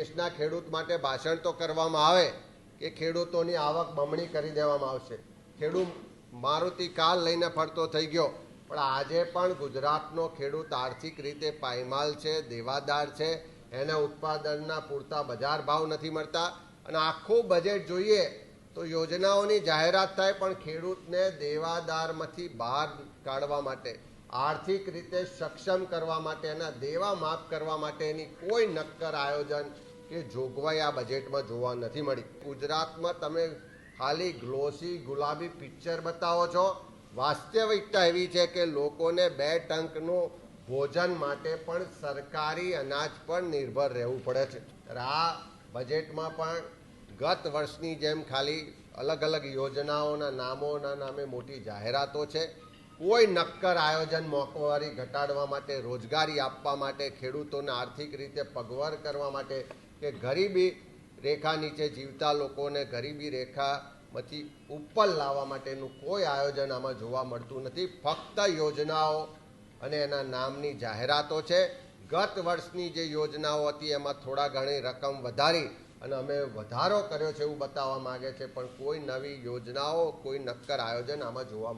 દેશના ખેડૂત માટે ભાષણ તો કરવામાં આવે કે ખેડૂતોની આવક બમણી કરી દેવામાં આવશે, ખેડૂત મારુતિ કાર લઈને ફરતો થઈ ગયો, પણ આજે પણ ગુજરાતનો ખેડૂત આર્થિક રીતે પાયમાલ છે, દેવાદાર છે, એને ઉત્પાદનના પૂરતા બજાર ભાવ નથી મળતા. અને આખું બજેટ જોઈએ તો યોજનાઓની જાહેરાત થાય પણ ખેડૂતને દેવાદારમાંથી બહાર કાઢવા માટે, આર્થિક રીતે સક્ષમ કરવા માટે, એના દેવા માફ કરવા માટેની કોઈ નક્કર આયોજન કે જોગવાઈ આ બજેટમાં જોવા નથી મળી. ગુજરાતમાં તમે ખાલી ગ્લોસી ગુલાબી પિક્ચર બતાવો છો. વાસ્તવિકતા એવી છે કે લોકોને 2 ટંકનું ભોજન માટે પણ સરકારી અનાજ પર નિર્ભર રહેવું પડે છે. આ બજેટમાં પણ ગત વર્ષની જેમ ખાલી અલગ અલગ યોજનાઓના નામોના નામે મોટી જાહેરાતો છે. કોઈ નક્કર આયોજન મોંઘવારી ઘટાડવા માટે, રોજગારી આપવા માટે, ખેડૂતોને આર્થિક રીતે પગભર કરવા માટે કે ગરીબી રેખા નીચે જીવતા લોકોને ગરીબી રેખામાંથી ઉપર લાવવા માટેનું કોઈ આયોજન આમાં જોવા મળતું નથી. ફક્ત યોજનાઓ અને એના નામની જાહેરાતો છે. ગત વર્ષની જે યોજનાઓ હતી એમાં થોડા ઘણી રકમ વધારી અને અમે વધારો કર્યો છે એવું બતાવવા માંગે છે, પણ કોઈ નવી યોજનાઓ, કોઈ નક્કર આયોજન આમાં જોવા